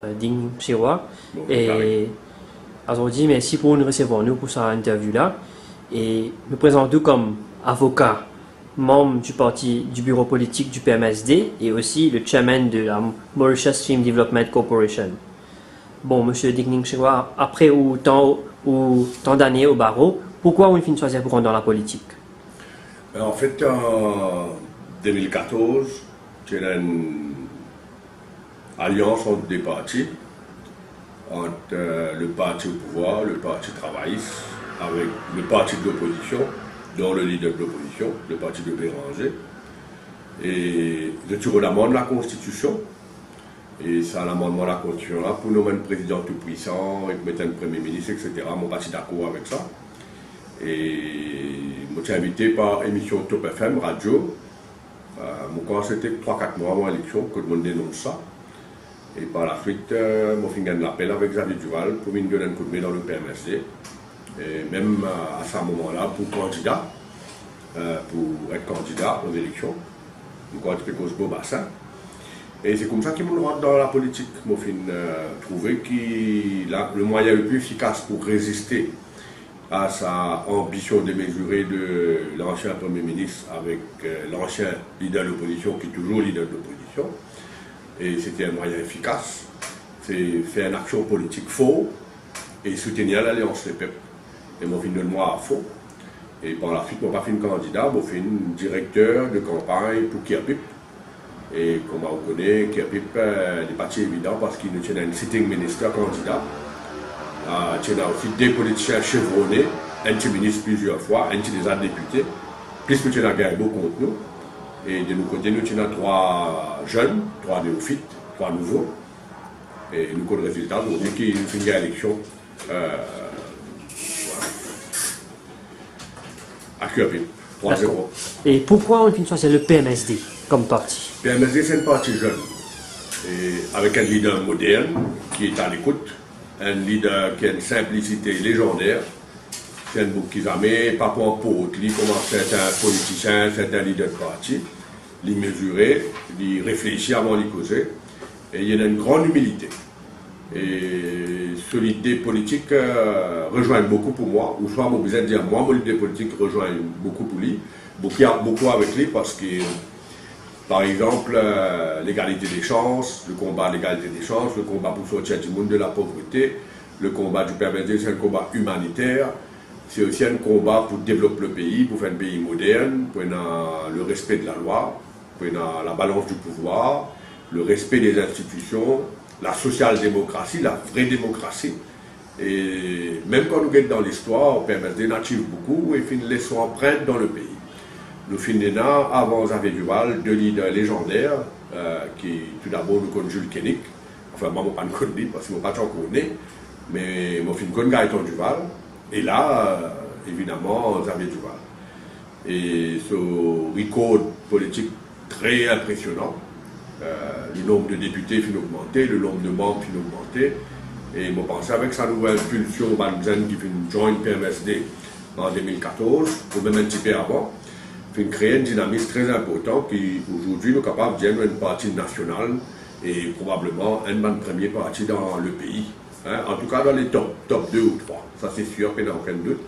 Ding Chirwa. Bon, Et aujourd'hui, merci pour nous recevoir nous pour cette interview-là. Et me présente tout comme avocat, membre du parti du bureau politique du PMSD et aussi le chairman de la Mauritius Film Development Corporation. Bon, monsieur Ding Chirwa, après autant d'années au barreau, pourquoi vous finissez choisir pour rentrer dans la politique? En fait, en 2014, il y a une alliance entre des partis, entre le parti au pouvoir, le parti travailliste, avec le parti de l'opposition, dont le leader de l'opposition, le parti de Béranger. Et je tire l'amendement de la Constitution. Et c'est l'amendement de la Constitution là pour nous mettre un président tout puissant, et mettre un premier ministre, etc. Mon parti d'accord avec ça. Et je suis invité par émission Top FM, radio. Mon c'était 3-4 mois avant l'élection que je dénonce ça. Et par la suite, je suis gagné l'appel avec Xavier Duval pour me donner un coup de main dans le PMSD. Et même à ce moment-là, pour être candidat aux élections, je suis cause beau bassin. Et c'est comme ça qu'ils me rentrent dans la politique. Je suis trouvé que le moyen le plus efficace pour résister à sa ambition de mesurer de l'ancien Premier ministre avec l'ancien leader de l'opposition qui est toujours leader de l'opposition. Et c'était un moyen efficace. C'est faire une action politique faux et soutenir l'Alliance des peuples. Et mon fin de moi à faux. Et par la suite, je n'ai pas fait un candidat, je fait un directeur de campagne pour Kiapip. Et comme on connaît, Kiapip n'est pas évident parce qu'il nous tient un sitting minister candidat. Il y a aussi des politiciens chevronnés, un petit ministre plusieurs fois, un petit des députés, plus que tu as gagné beaucoup contre nous. Et de notre côté, nous avons 3 jeunes, 3 néophytes, 3 nouveaux. Et nous avons le résultat, nous avons dit qu'il finit l'élection à QAP, 3-0. Et pourquoi on finit choisir le PMSD comme parti? PMSD, c'est une partie jeune, et avec un leader moderne qui est à l'écoute. Un leader qui a une simplicité légendaire, c'est un bouc qui jamais pas pour pote, lui comment certains politiciens, certains leaders de parti, lui mesurer, lui réfléchir avant de causer, et il y a une grande humilité. Et cette idée politique rejoint beaucoup pour moi, ou soit mon besoin de dire moi, mon idée politique rejoint beaucoup pour lui, beaucoup avec lui parce que par exemple, l'égalité des chances, le combat à l'égalité des chances, le combat pour sortir du monde de la pauvreté, le combat du PMSD, c'est un combat humanitaire, c'est aussi un combat pour développer le pays, pour faire un pays moderne, pour le respect de la loi, pour la balance du pouvoir, le respect des institutions, la social-démocratie, la vraie démocratie. Et même quand nous sommes dans l'histoire, le PMSD native beaucoup et fait une leçon empreinte dans le pays. Nous finissons avant Xavier Duval, 2 leaders légendaires, qui tout d'abord nous connaissons Jules Kénic, enfin moi je ne pas connais parce que je ne pas encore connais, mais je connais Gaëtan Duval, et là, évidemment, Xavier Duval. Et ce record politique très impressionnant, le nombre de députés finit augmenter, le nombre de membres finit augmenter, et je pensais avec sa nouvelle pulsion, Banzen qui finit join PMSD en 2014, ou même un petit peu avant, créer un dynamisme très important qui aujourd'hui nous est capable de devenir une partie nationale et probablement un premier parti dans le pays. Hein? En tout cas dans les top 2 ou 3, ça c'est sûr qu'il n'y a aucun doute.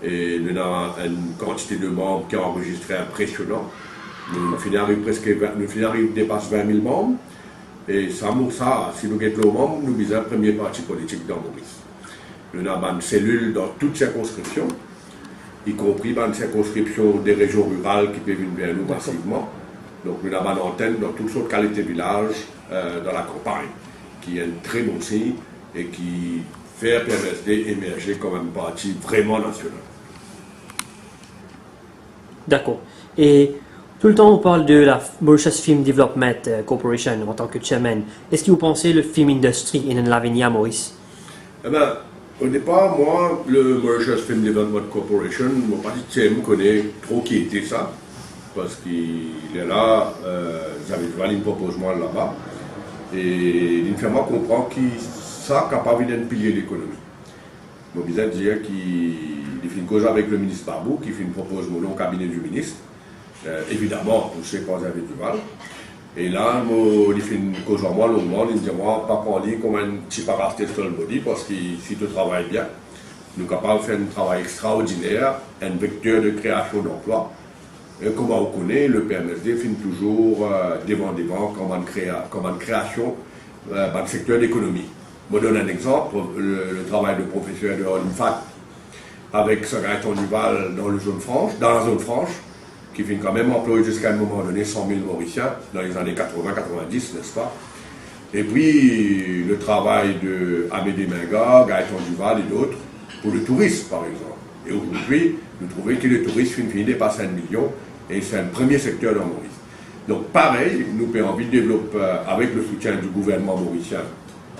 Et nous avons une quantité de membres qui a enregistré impressionnant. Nous dépasse 20 000 membres. Et ça, si nous avons le membres, nous visons un premier parti politique dans Maurice. Nous avons une cellule dans toute circonscription, y compris dans les circonscriptions des régions rurales qui peuvent venir vers nous massivement. Donc nous avons une antenne dans toutes sortes de qualités de villages dans la campagne, qui est un très bon signe et qui fait PMSD émerger comme un parti vraiment national. D'accord. Et tout le temps on parle de la Mauritius Film Development Corporation en tant que chairman. Est-ce que vous pensez le film industry est l'avenir à Maurice? Eh ben, au départ, moi, le Mauritius Film Development Corporation, mon parti TM connaît trop qui était ça, parce qu'il est là, Xavier Duval, il me propose moi là-bas, et il me fait moi comprendre qu'il est capable d'un pilier de l'économie. Je me disais dire qu'il fait une cause avec le ministre Barbou, qui fait une propose mon nom au cabinet du ministre, évidemment poussé par Xavier Duval. Et là, il fait une cause en moi longuement, il me dit, moi, pas pour lui comme un petit paraste sur le body, parce que si tu travailles bien, nous sommes capables de faire un travail extraordinaire, un vecteur de création d'emplois. Et comme on connaît, le PMSD finit toujours devant comme une création dans le secteur de l'économie. Je donne un exemple, le travail de professeur de Olimfac avec ce Gaëtan Duval dans la zone franche, qui finit quand même employé jusqu'à un moment donné 100 000 Mauriciens dans les années 80-90, n'est-ce pas? Et puis le travail de Amédée Minga, Gaëtan Duval et d'autres pour le tourisme par exemple. Et aujourd'hui, nous trouvons que le tourisme finit dépasser 1 million et c'est un premier secteur dans Maurice. Donc pareil, nous avons envie de développer avec le soutien du gouvernement mauricien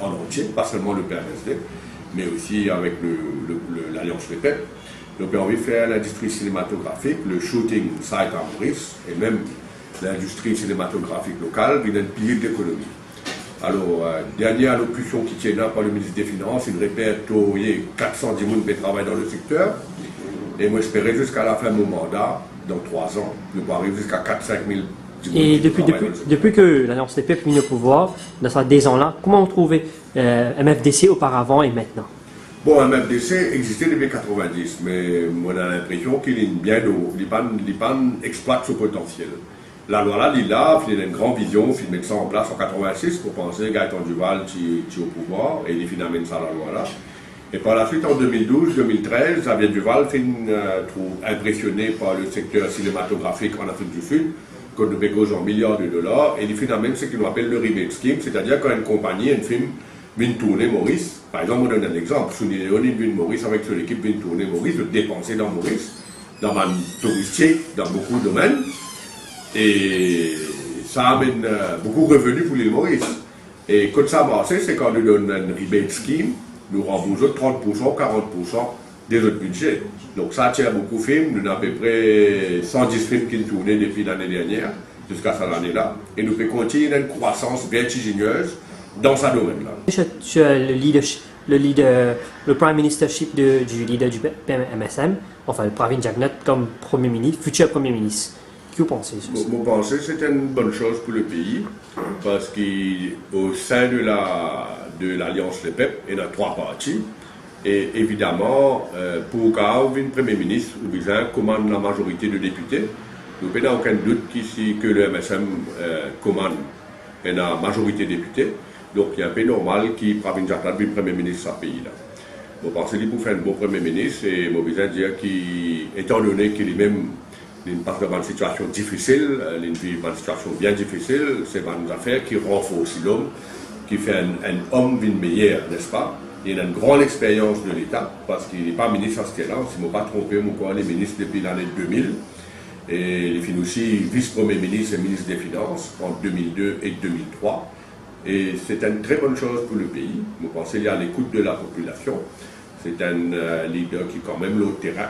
en entier, pas seulement le PMSD, mais aussi avec l'Alliance FEPEP. Nous avons envie de faire l'industrie cinématographique, le shooting site à Maurice, et même l'industrie cinématographique locale, une pilier d'économie. Alors, dernière allocution qui tient là par le ministre des Finances, il répète qu'il y a 410 personnes qui travaillent dans le secteur, et moi j'espérais jusqu'à la fin de mon mandat, dans 3 ans, nous pourrons arriver jusqu'à 4-5 000. Et depuis que l'Alliance des peuples est mise au pouvoir, dans ces 10 ans-là, comment on trouvait MFDC auparavant et maintenant? Bon, MFDC existait depuis 90, mais on a l'impression qu'il est bien d'eau, il exploite son potentiel. La loi là, il a une grande vision, il met ça en place en 86 pour penser Gaëtan Duval qui est au pouvoir, et il finit ça la loi là. Et par la suite, en 2012-2013, Xavier Duval fait impressionné par le secteur cinématographique en Afrique du Sud, qu'on nous payons en milliards de dollars, et il finit même ce qu'on appelle le rebate scheme, c'est-à-dire quand une compagnie, un film, vient tourner Maurice. Par exemple, on donne un exemple. Souni Léonie vient Maurice avec son équipe, vient tourner Maurice, de dépenser dans Maurice, dans un touristique, dans beaucoup de domaines. Et ça amène beaucoup de revenus pour l'île Maurice. Et quand ça marche, c'est quand nous donnons un rebate scheme, nous remboursons 30%, 40% des autres budgets. Donc ça attire beaucoup de films. Nous avons à peu près 110 films qui ont tourné depuis l'année dernière, jusqu'à cette année-là. Et nous pouvons continuer une croissance vertigineuse dans ce domaine-là. Tu as le prime ministership du leader du MSM, enfin le Pravin Jagnnath comme premier ministre, futur premier ministre. Que vous pensez sur ça? Je pense que c'est une bonne chose pour le pays, parce qu'au sein de l'Alliance FEPEP, il y a 3 partis. Et évidemment, pour qu'un premier ministre ou bien commande la majorité de députés, nous n'avons aucun doute qu'ici que le MSM commande la majorité de députés. Donc il est un peu normal qu'il Pravin Jagnnath soit premier ministre de ce pays-là. Je pense qu'il pour faire un bon premier ministre, et je veux dire qu'étant donné qu'il est même passe dans une situation difficile, il vit dans une situation bien difficile, c'est une affaire qui renforce l'homme, qui fait un homme meilleur, n'est-ce pas? Il a une grande expérience de l'État, parce qu'il n'est pas ministre à ce là, si je ne me pas trompé, il est ministre depuis l'année 2000, et il est aussi vice-premier ministre et ministre des Finances en 2002 et 2003. Et c'est une très bonne chose pour le pays. Je pense qu'il est à l'écoute de la population. C'est un leader qui est quand même au terrain.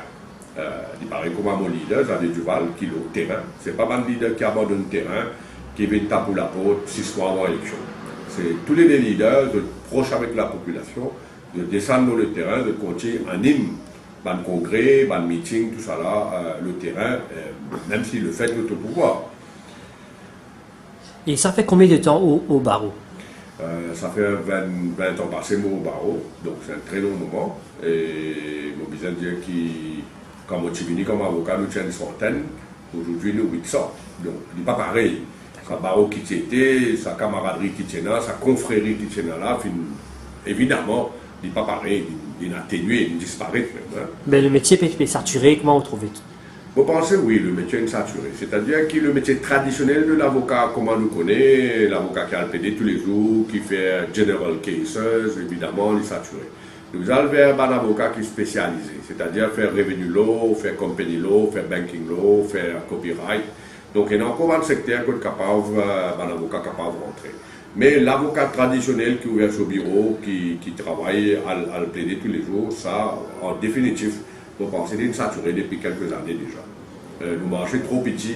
Il paraît comme mon leader, Xavier Duval, qui est au terrain. Ce n'est pas un leader qui abandonne le terrain, qui vient taper pour la porte 6 mois avant l'élection. C'est tous les leaders de proches avec la population, de descendre dans le terrain, de continuer en hymne, dans le congrès, dans le meeting, tout ça là, le terrain, même s'il le fait de tout pouvoir. Et ça fait combien de temps au barreau? Ça fait 20 ans passé au barreau, donc c'est un très long moment. Et je besoin de dire que quand je suis venu comme avocat, nous sommes une centaine, aujourd'hui nous 800. Donc il n'est pas pareil. Sa barreau qui était, sa camaraderie qui tient là, sa confrérie qui tient là, évidemment, il n'est pas pareil, il est atténué, il disparaît même. Hein. Mais le métier est saturé, comment vous trouvez? Vous pensez, oui, le métier est saturé. C'est-à-dire que le métier traditionnel de l'avocat, comme on nous connaît, l'avocat qui a le PD tous les jours, qui fait general cases, évidemment, il est saturé. Nous allons vers un avocat qui est spécialisé, c'est-à-dire faire revenue law, faire company law, faire banking law, faire copyright. Donc, il y a encore un secteur qui est capable, un avocat capable de rentrer. Mais l'avocat traditionnel qui est ouvert au bureau, qui travaille à le plaider tous les jours, ça, en définitive, vous pensez qu'il est saturé depuis quelques années déjà. Nous marchons trop petit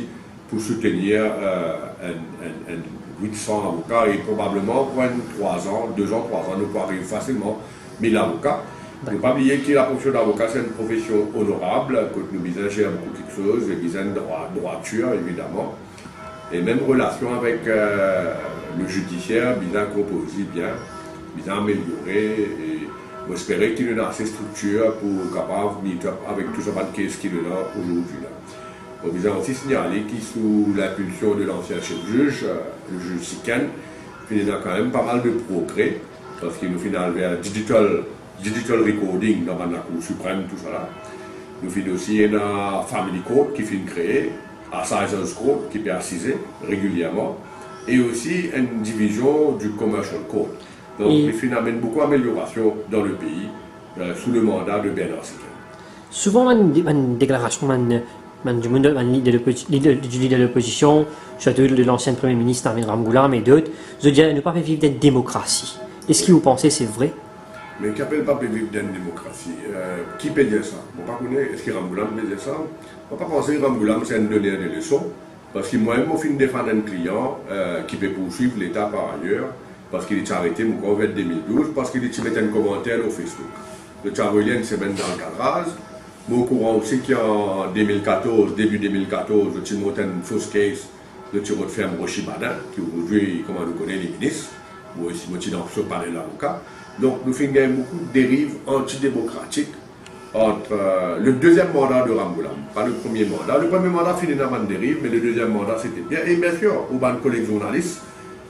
pour soutenir un 800 avocats et probablement pour 3 ans, 2 ans, 3 ans, nous pouvons arriver facilement 1000 avocats. Il ne faut pas oublier que la profession d'avocat, c'est une profession honorable, que nous besoin de beaucoup quelque chose, et besoin de droiture, évidemment. Et même relation avec le judiciaire, bien composé, bien amélioré. Et j'espère qu'il y a assez de structure pour capable de mettre avec tout ça de caisse qu'il y a aujourd'hui. On vient aussi signaler qu'il sous l'impulsion de l'ancien chef juge, le juge Siken, il y a quand même pas mal de progrès, parce qu'il nous final vers digital recording dans la Cour suprême, tout ça là. Nous finissons aussi un Family Court qui finit créer, Assizes Court qui peut assiser régulièrement, et aussi une division du Commercial Court. Donc il finit amène beaucoup d'améliorations dans le pays sous le mandat de Bernard Siken. Souvent, une déclaration du leader de l'opposition, surtout de l'ancien Premier ministre Navin Ramgoolam et d'autres, je dis ne pas vivre d'une démocratie. Est-ce que vous pensez que c'est vrai? Mais qui appelle pas vivre d'une démocratie? Qui peut dire ça? On ne pas connaître, est-ce que Ramgoolam peut dire ça? On ne pas penser que Ramgoolam c'est un donneur de leçons, parce que moi-même, je finis défendre un client qui peut poursuivre l'État par ailleurs, parce qu'il est arrêté en 2012, parce qu'il est mis un commentaire au Facebook. Le Tcharoulien, une semaine dans le cadre. Au courant aussi qu'en 2014, début 2014, le Timo a une fausse case de Tiro de ferme Rochibana, qui aujourd'hui, comme on le connaît, les ministres, ou aussi Moti dans ce panel l'avocat. Donc nous faisons beaucoup de dérives antidémocratiques entre le deuxième mandat de Ramgoolam, pas le premier mandat. Le premier mandat finit dans une dérive, mais le deuxième mandat c'était bien. Et bien sûr, au ban collègue journaliste,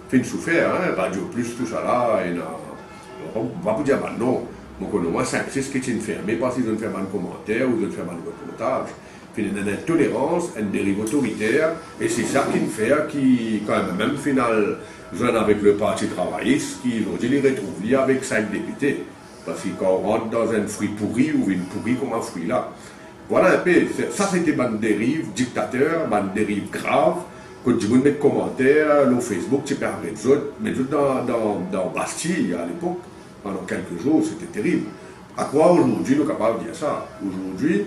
fait une souffert, Radio Plus, tout ça là, et on ne va pas dire non. Donc, on a 5-6 qui sont fermés parce qu'ils ont fait un commentaire ou ils ont fait un reportage. Puis il y a une intolérance, une dérive autoritaire, et c'est ça qui fait qui, quand même, final, joint avec le Parti travailliste, qui ont dit les retrouver avec 5 députés. Parce que quand on rentre dans un fruit pourri ou une pourri comme un fruit là. Voilà un peu, ça c'était une dérive dictateur, une dérive grave. Quand tu veux mettre commentaires, le Facebook, tu peux arrêter les autres, mais dans Bastille à l'époque. Pendant quelques jours, c'était terrible. À quoi aujourd'hui nous sommes capables de dire ça? Aujourd'hui,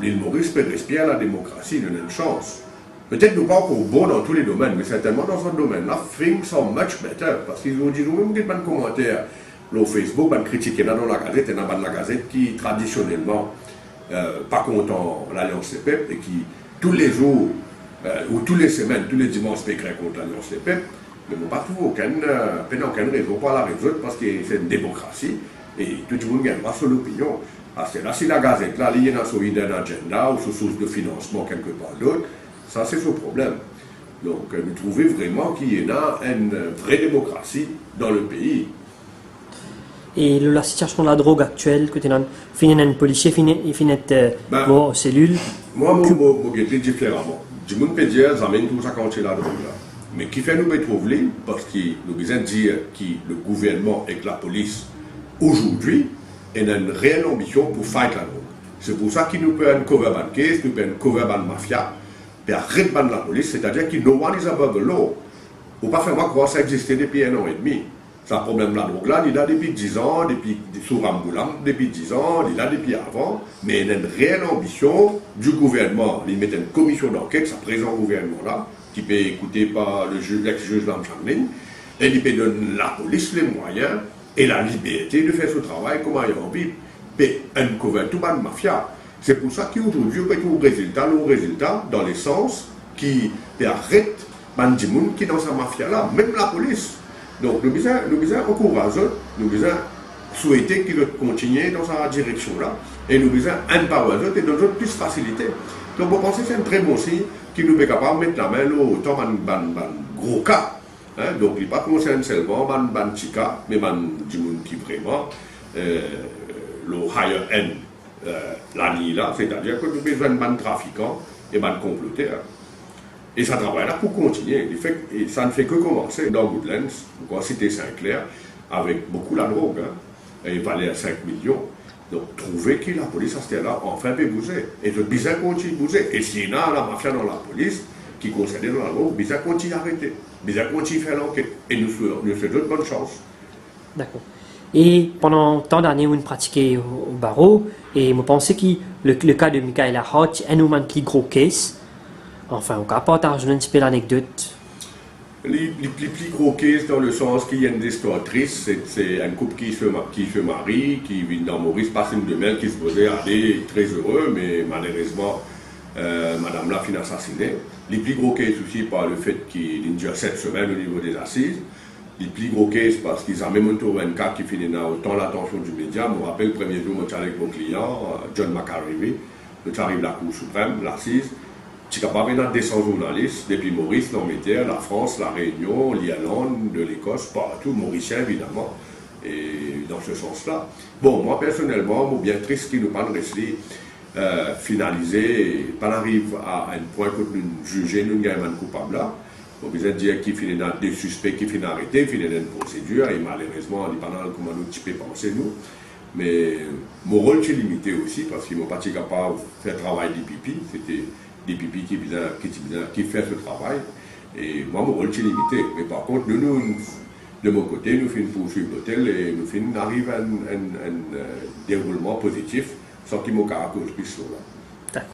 l'île Maurice peut respirer la démocratie, il a une chance. Peut-être nous pas encore bon dans tous les domaines, mais certainement dans ce domaine-là, things sont much better. Parce qu'ils ont dit, nous-mêmes, des commentaires, le Facebook, des critiques dans la gazette, et dans la gazette qui, traditionnellement, pas content l'Alliance CPEP, et qui, tous les jours, ou tous les semaines, tous les dimanches, pécraient contre l'Alliance CPEP. Mais on n'a pas trouvé aucune raison pour la résoudre parce que c'est une démocratie et tout le monde gagne pas sur l'opinion. Parce que là, si la gazette là, il y a une agenda ou sous source de financement quelque part d'autre, ça c'est son problème. Donc nous trouvons vraiment qu'il y a une vraie démocratie dans le pays. Et la situation de la drogue actuelle, que tu as un policier, il finit aux cellules. Moi, je dis différemment. Du monde peut dire, ça amène tout ça quand c'est la drogue là. Mais qui fait nous trouver, parce que nous besoin dire que le gouvernement et que la police, aujourd'hui, ont une réelle ambition pour fight la drogue. C'est pour ça qu'il nous peut une cover ban case, nous peut une cover ban mafia, puis arrête ban la police, c'est-à-dire que no one is above the law. Pour pas faire moi croire que ça existait depuis 1 an et demi. C'est un problème la drogue là, il est là depuis 10 ans, depuis sous Ramgoolam, depuis 10 ans, il est là depuis avant, mais il y a une réelle ambition du gouvernement. Il met une commission d'enquête, ça présent gouvernement là, qui peut écouter par l'ex-juge Lam Chamlin, et il peut donner la police les moyens et la liberté de faire ce travail comme il a envie. Mais un couvert tout ban mafia. C'est pour ça qu'aujourd'hui, on peut le résultat dans le sens qui arrête Bandimoun qui est dans sa mafia là, même la police. Donc nous besoin encourager, nous besoin souhaiter qu'il continue dans sa direction là, et nous besoin empower et donner plus de facilité. Donc vous pensez que c'est un très bon signe qui nous est capable de mettre la main autant dans gros cas. Hein? Donc il n'est pas concerne seulement dans petit cas, mais dans du monde qui vraiment le higher end l'année là, c'est-à-dire que nous avons besoin de trafiquants et de comploteurs. Et ça travaille là pour continuer. Et ça ne fait que commencer dans Woodlands, encore cité Saint-Clair, avec beaucoup la drogue. Hein? Et valait à 5 millions. Donc, trouver que la police à ce là enfin peut bouger. Et le bizarre continue de bouger. Et s'il y a la mafia dans la police qui concerne dans la drogue, bizarre continue d'arrêter. Bizarre continue de faire l'enquête. Et nous souhaitons de bonne chance. D'accord. Et pendant tant d'années, on pratiquait au barreau, et je pensais que le cas de Michaela Hart est un plus gros case. Enfin, on peut partager un petit peu l'anecdote. Les plus gros cases dans le sens qu'il y a une histoire triste, c'est un couple qui se marie, qui vit dans Maurice, passe une demeure qui se posait aller très heureux, mais malheureusement, Madame la fin assassinée. Les plus gros cas aussi par le fait qu'il y a 7 semaines au niveau des assises. Les plus gros cas parce qu'ils ont même un cas qui finit dans autant l'attention du média. Je me rappelle le premier jour, je suis avec mon client, John McArivey, je arrive à la Cour suprême, l'assise. Je suis capable de 200 journalistes, depuis Maurice, l'Angleterre, la France, la Réunion, l'Irlande, de l'Écosse, partout, Mauricien évidemment, et dans ce sens-là. Bon, moi personnellement, je suis bien triste qu'il ne pas rester finalisé, pas arrive à un point que nous jugeons, nous gagnons coupable là. On peut dire qu'il finit dans des suspects qui finissent arrêtés, il finit dans une procédure, et malheureusement, on n'est pas dans comment nous typer penser nous. Mais mon rôle est limité aussi, parce qu'ils n'ont pas été capables de faire travail des pipis, c'était des pipis qui fait ce travail. Et moi, mon rôle est limité. Mais par contre, nous de mon côté, nous finissons poursuivre l'hôtel et nous finissons arriver à un déroulement positif sans qu'il m'ait à cause de là.